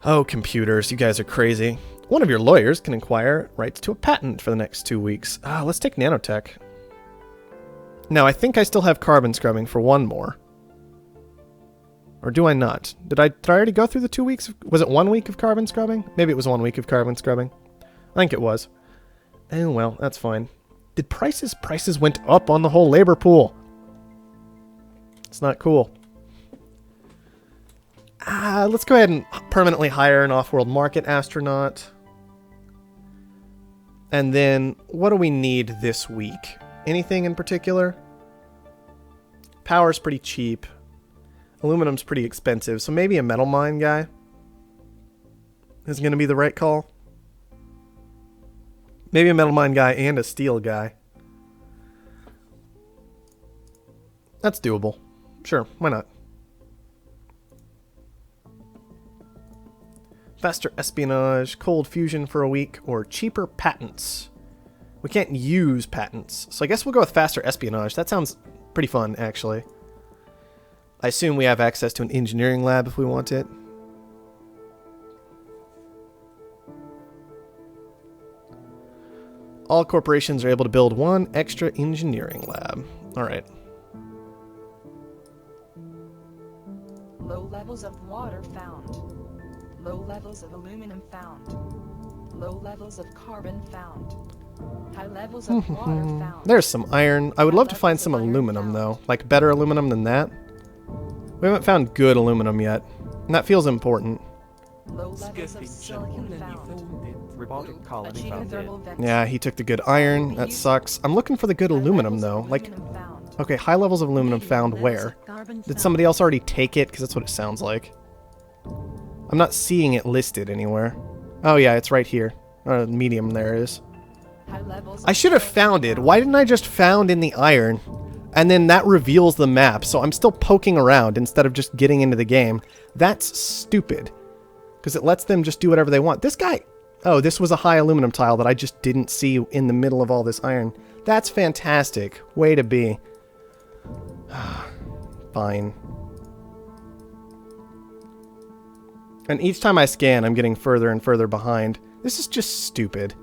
Oh, computers, you guys are crazy. One of your lawyers can acquire rights to a patent for the next 2 weeks. Let's take nanotech. Now, I think I still have carbon scrubbing for one more. Or do I not? Did I already go through the 2 weeks? Was it 1 week of carbon scrubbing? Maybe it was 1 week of carbon scrubbing. I think it was. Oh, well, that's fine. Did prices? Prices went up on the whole labor pool. It's not cool. Let's go ahead and permanently hire an off-world market astronaut. And then, what do we need this week? Anything in particular? Power's pretty cheap. Aluminum's pretty expensive, so maybe a metal mine guy is going to be the right call. Maybe a metal mine guy and a steel guy. That's doable. Sure, why not? Faster espionage, cold fusion for a week, or cheaper patents. We can't use patents, so I guess we'll go with faster espionage. That sounds pretty fun, actually. I assume we have access to an engineering lab if we want it. All corporations are able to build one extra engineering lab. Alright. Low levels of water found. Low levels of aluminum found. Low levels of carbon found. High levels of water found. There's some iron. I would love to find some aluminum, though. Like, better aluminum than that. We haven't found good aluminum yet. And that feels important. Low levels of silicon found. Robotic colony found it. Yeah, he took the good iron. That sucks. I'm looking for the good aluminum, though. Like, okay, high levels of aluminum found where? Did somebody else already take it? Because that's what it sounds like. I'm not seeing it listed anywhere. Oh yeah, it's right here. Medium there it is. I should have found it. Why didn't I just found in the iron? And then that reveals the map, so I'm still poking around instead of just getting into the game. That's stupid. Because it lets them just do whatever they want. This guy... Oh, this was a high aluminum tile that I just didn't see in the middle of all this iron. That's fantastic. Way to be. Fine. And each time I scan, I'm getting further and further behind. This is just stupid.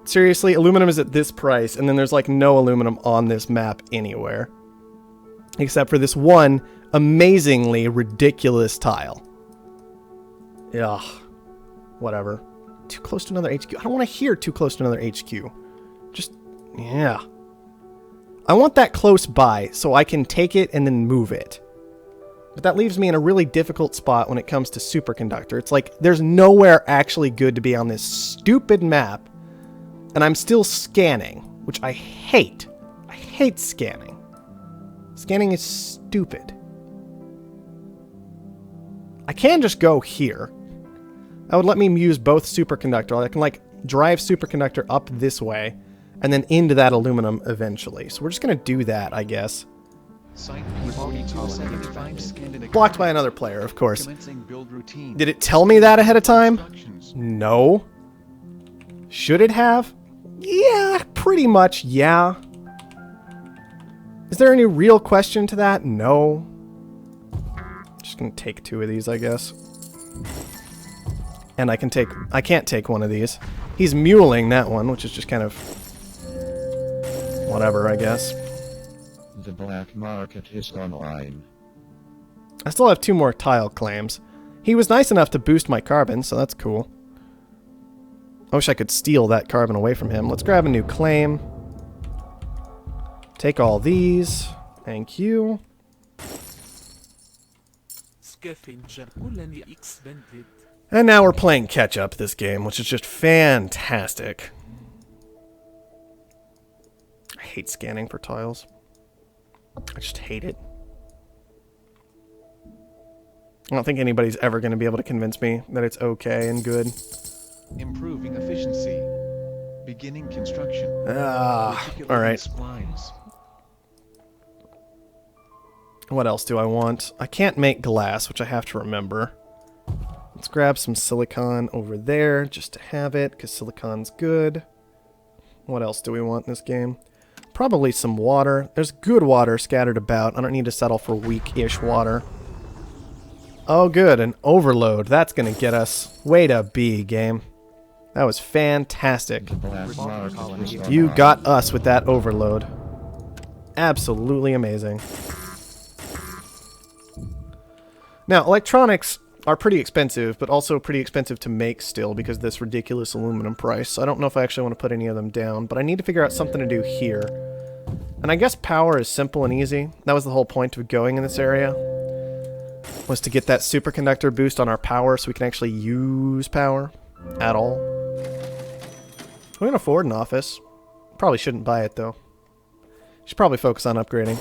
Seriously, aluminum is at this price, and then there's like no aluminum on this map anywhere. Except for this one amazingly ridiculous tile. Ugh. Whatever. Too close to another HQ. I don't want to hear too close to another HQ. Just, yeah. I want that close by so I can take it and then move it. But that leaves me in a really difficult spot when it comes to superconductor. It's like, there's nowhere actually good to be on this stupid map. And I'm still scanning, which I hate. I hate scanning. Scanning is stupid. I can just go here. That would let me use both superconductor. I can, like, drive superconductor up this way and then into that aluminum eventually. So we're just going to do that, I guess. Blocked by another player, of course. Did it tell me that ahead of time? No. Should it have? Yeah, pretty much, yeah. Is there any real question to that? No. Just gonna take 2 of these, I guess. And I can't take one of these. He's muling that one, which is just kind of whatever, I guess. The black market is online. I still have 2 more tile claims. He was nice enough to boost my carbon, so that's cool. I wish I could steal that carbon away from him. Let's grab a new claim. Take all these. Thank you. And now we're playing catch-up this game, which is just fantastic. I hate scanning for tiles. I just hate it. I don't think anybody's ever going to be able to convince me that it's okay and good. Improving efficiency. Beginning construction. Alright. What else do I want? I can't make glass, which I have to remember. Let's grab some silicon over there just to have it, because silicon's good. What else do we want in this game? Probably some water. There's good water scattered about. I don't need to settle for weak-ish water. Oh, good. An overload. That's going to get us. Way to be, game. That was fantastic. The black market is You online. got us with that overload. Absolutely amazing. Now, electronics are pretty expensive, but also pretty expensive to make still because of this ridiculous aluminum price. So I don't know if I actually want to put any of them down, but I need to figure out something to do here. And I guess power is simple and easy. That was the whole point of going in this area, was to get that superconductor boost on our power so we can actually use power at all. We can afford an office. Probably shouldn't buy it, though. Should probably focus on upgrading.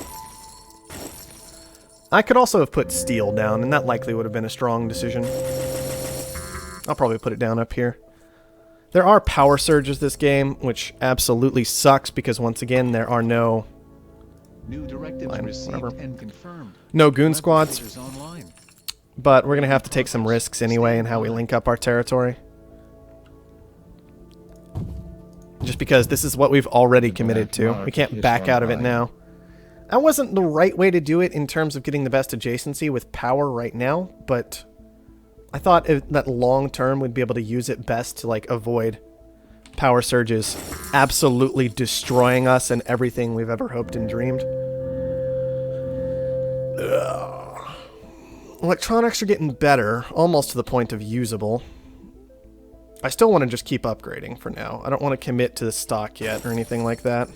I could also have put steel down, and that likely would have been a strong decision. I'll probably put it down up here. There are power surges this game, which absolutely sucks because, once again, there are no New directives Fine, received whatever. and confirmed. goon squads, Replicators online. but we're going to have to take some risks anyway in how we link up our territory. Just because this is what we've already committed to. We can't back out of it now. That wasn't the right way to do it in terms of getting the best adjacency with power right now, but I thought that long term we'd be able to use it best to like avoid power surges absolutely destroying us and everything we've ever hoped and dreamed. Ugh. Electronics are getting better, almost to the point of usable. I still want to just keep upgrading for now. I don't want to commit to the stock yet or anything like that.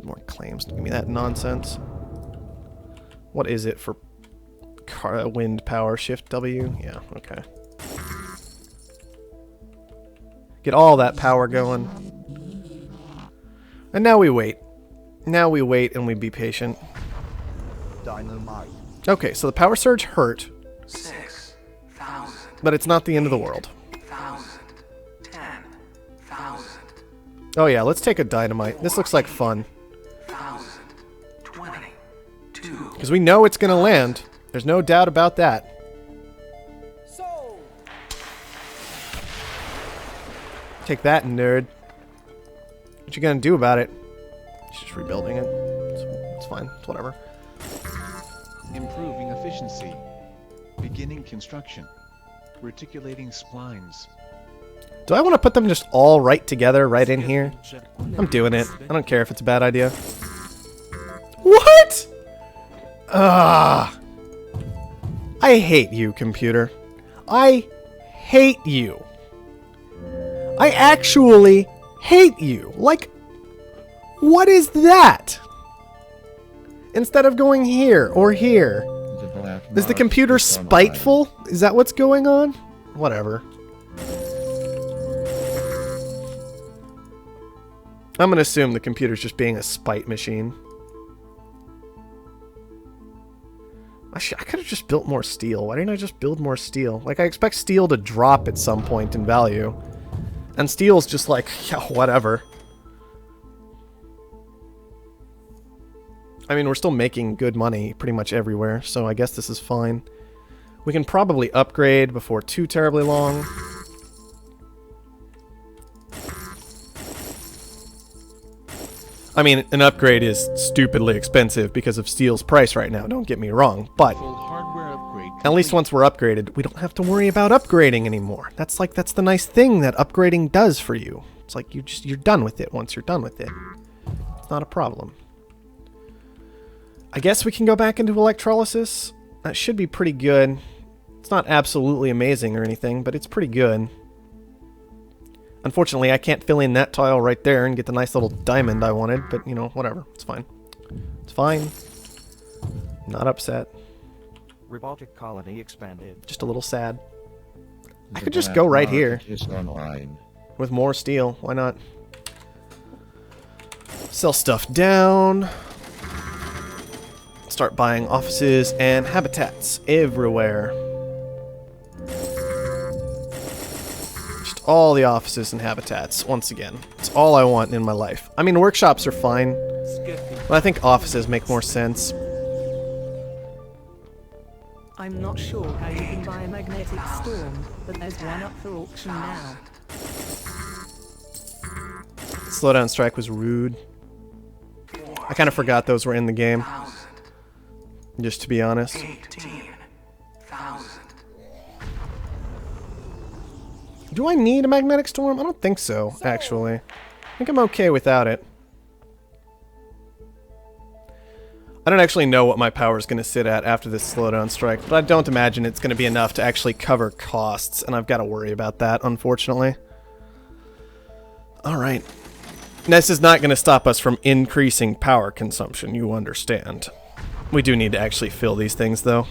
More claims. Give me that nonsense. What is it for wind power? Shift W? Yeah, okay. Get all that power going. And now we wait. Now we wait and we be patient. Dynamite. Okay, so the power surge hurt, 6,000. but it's not the end of the world. 1,000. 10,000. Oh yeah, let's take a dynamite. This looks like fun. 1,000. 22. Because we know it's going to land. There's no doubt about that. Take that, nerd. What you gonna do about it? He's just rebuilding it. It's fine. It's whatever. Improving efficiency. Beginning construction. Reticulating splines. Do I want to put them just all right together, right in here? I'm doing it. I don't care if it's a bad idea. What? Ah. I hate you, computer. I hate you. I actually hate you. Like, what is that? Instead of going here or here. The black Is the market computer is online. spiteful? Is that what's going on? Whatever. I'm gonna assume the computer's just being a spite machine. I could have just built more steel. Why didn't I just build more steel? Like, I expect steel to drop at some point in value. And steel's just like, yeah, whatever. I mean, we're still making good money pretty much everywhere, so I guess this is fine. We can probably upgrade before too terribly long. I mean, an upgrade is stupidly expensive because of steel's price right now, don't get me wrong, but Full hardware upgrade. at least once we're upgraded, we don't have to worry about upgrading anymore. That's the nice thing that upgrading does for you. It's like you're done with it once you're done with it. It's not a problem. I guess we can go back into electrolysis. That should be pretty good. It's not absolutely amazing or anything, but it's pretty good. Unfortunately, I can't fill in that tile right there and get the nice little diamond I wanted, but, you know, whatever. It's fine. It's fine. Not upset. Robotic colony expanded. Just a little sad. I The could just black go right market here. is online. With more steel. Why not? Sell stuff down. Start buying offices and habitats everywhere. Just all the offices and habitats, once again. It's all I want in my life. I mean, workshops are fine, but I think offices make more sense. I'm not sure how you can buy a magnetic storm, but there's one up for auction now. Slowdown strike was rude. I kind of forgot those were in the game. Just to be honest. 18,000. Do I need a magnetic storm? I don't think so, actually. I think I'm okay without it. I don't actually know what my power is going to sit at after this slowdown strike, but I don't imagine it's going to be enough to actually cover costs, and I've got to worry about that, unfortunately. Alright. This is not going to stop us from increasing power consumption, you understand. We do need to actually fill these things, though.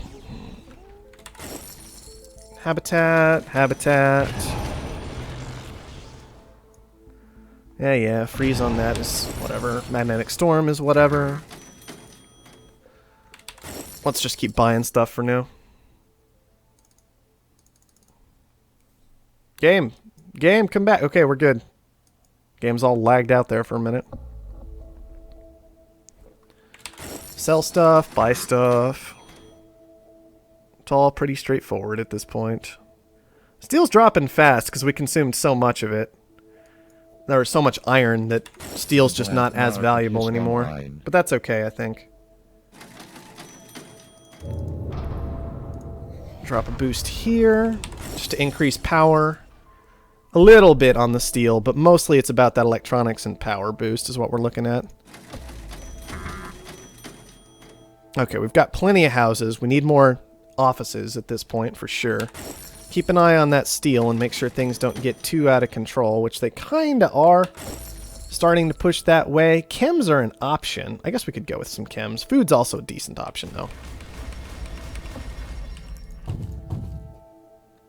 Habitat, habitat. Yeah, freeze on that is whatever. Magnetic storm is whatever. Let's just keep buying stuff for now. Game, come back. Okay, we're good. Game's all lagged out there for a minute. Sell stuff, buy stuff. It's all pretty straightforward at this point. Steel's dropping fast because we consumed so much of it. There was so much iron that steel's just not as valuable anymore. But that's okay, I think. Drop a boost here, just to increase power. A little bit on the steel, but mostly it's about that electronics and power boost is what we're looking at. Okay, we've got plenty of houses. We need more offices at this point, for sure. Keep an eye on that steel and make sure things don't get too out of control, which they kinda are. Starting to push that way. Chems are an option. I guess we could go with some chems. Food's also a decent option, though.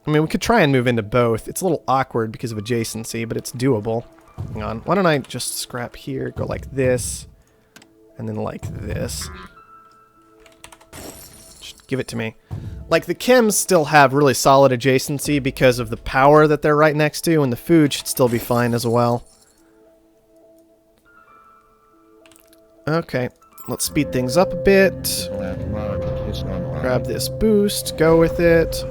I mean, we could try and move into both. It's a little awkward because of adjacency, but it's doable. Hang on. Why don't I just scrap here, go like this, and then like this. Just give it to me. Like, the chems still have really solid adjacency because of the power that they're right next to, and the food should still be fine as well. Okay, let's speed things up a bit. Grab this boost, go with it.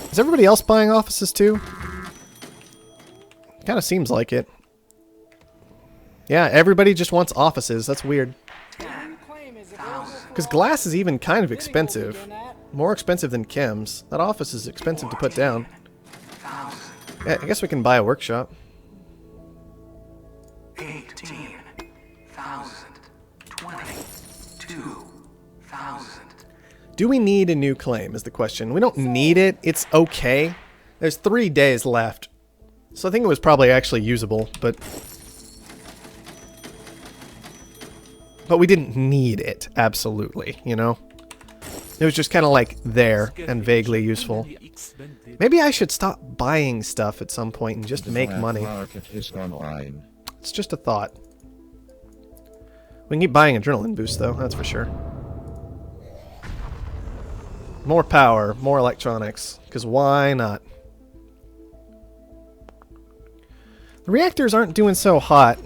Is everybody else buying offices too? Kind of seems like it. Yeah, everybody just wants offices. That's weird. Because glass is even kind of expensive. More expensive than chems. That office is expensive to put down. Yeah, I guess we can buy a workshop. 18,000. 22,000. Do we need a new claim is the question. We don't need it. It's okay. There's 3 days left. So I think it was probably actually usable, but we didn't need it, absolutely, you know? It was just kind of like there and vaguely useful. Maybe I should stop buying stuff at some point and just make money. It's just a thought. We can keep buying adrenaline boost, though, that's for sure. More power, more electronics, because why not? The reactors aren't doing so hot.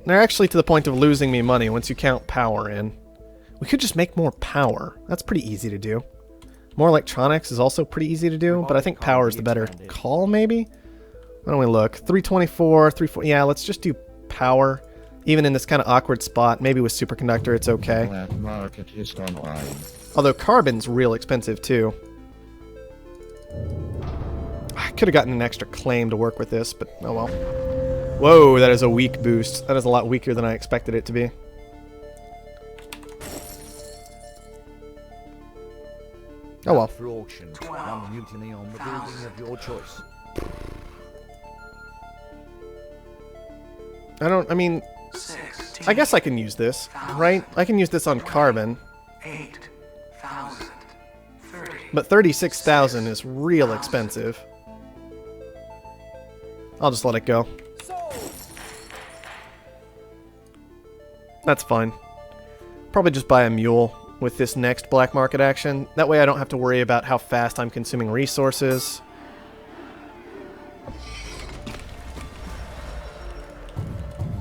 They're actually to the point of losing me money once you count power in. We could just make more power. That's pretty easy to do. More electronics is also pretty easy to do, but I think power is the better call, maybe? Why don't we look? 324, 340. Yeah, let's just do power. Even in this kind of awkward spot, maybe with superconductor it's okay. Although carbon's real expensive too. I could have gotten an extra claim to work with this, but oh well. Whoa, that is a weak boost. That is a lot weaker than I expected it to be. Oh well. For auction, one mutiny on the building of your choice. I guess I can use this, right? I can use this on carbon. 8,000. 30. But 36,000 is real expensive. I'll just let it go. That's fine. Probably just buy a mule with this next black market action. That way I don't have to worry about how fast I'm consuming resources.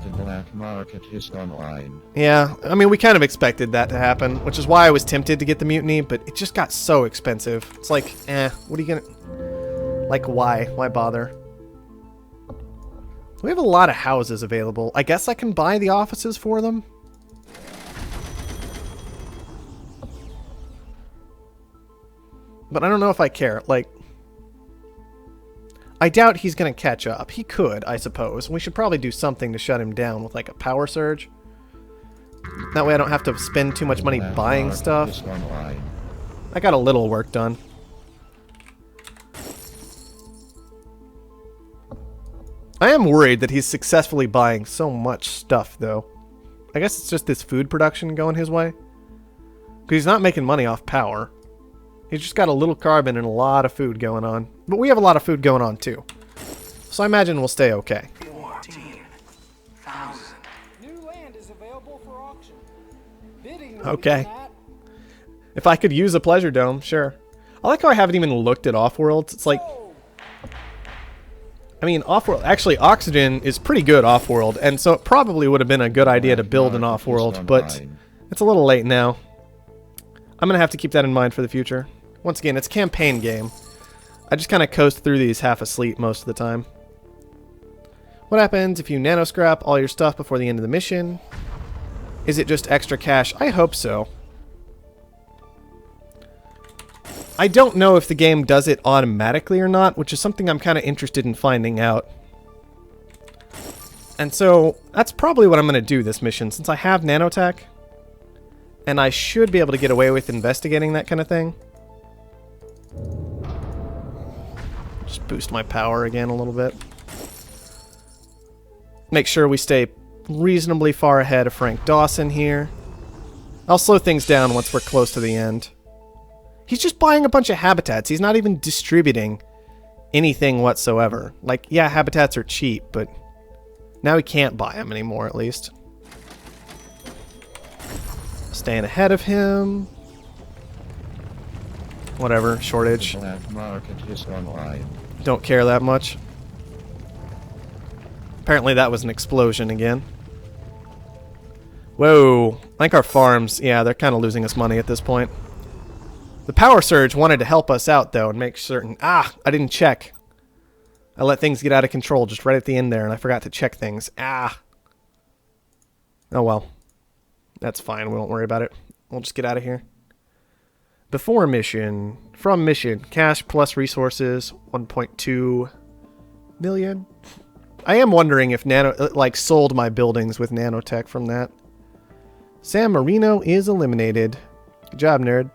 The black market is online. Yeah, I mean, we kind of expected that to happen, which is why I was tempted to get the mutiny, but it just got so expensive. It's like, what are you gonna... Like, why? Why bother? We have a lot of houses available. I guess I can buy the offices for them? But I don't know if I care. Like, I doubt he's going to catch up. He could, I suppose. We should probably do something to shut him down with like a power surge. That way I don't have to spend too much money Black buying market stuff. is online. I got a little work done. I am worried that he's successfully buying so much stuff, though. I guess it's just this food production going his way. Because he's not making money off power. He's just got a little carbon and a lot of food going on. But we have a lot of food going on, too. So I imagine we'll stay okay. 14,000. New land is available for auction. Bidding Okay. on that. If I could use a pleasure dome, sure. I like how I haven't even looked at Offworld. It's like... I mean, Offworld... Actually, Oxygen is pretty good Offworld, and so it probably would have been a good idea to build an Offworld, but it's a little late now. I'm going to have to keep that in mind for the future. Once again, it's a campaign game. I just kind of coast through these half asleep most of the time. What happens if you nanoscrap all your stuff before the end of the mission? Is it just extra cash? I hope so. I don't know if the game does it automatically or not, which is something I'm kind of interested in finding out. And so, that's probably what I'm going to do this mission, since I have nanotech. And I should be able to get away with investigating that kind of thing. Just boost my power again a little bit. Make sure we stay reasonably far ahead of Frank Dawson here. I'll slow things down once we're close to the end. He's just buying a bunch of habitats. He's not even distributing anything whatsoever. Like, yeah, habitats are cheap, but now he can't buy them anymore, at least. Staying ahead of him. Whatever, shortage. The black market is online. Don't care that much. Apparently that was an explosion again. Whoa. I think our farms, yeah, they're kind of losing us money at this point. The power surge wanted to help us out, though, and make certain... Ah! I didn't check. I let things get out of control just right at the end there, and I forgot to check things. Ah! Oh, well. That's fine. We won't worry about it. We'll just get out of here. Before mission. From mission. Cash plus resources. 1.2 million. I am wondering if sold my buildings with nanotech from that. San Marino is eliminated. Good job, nerd.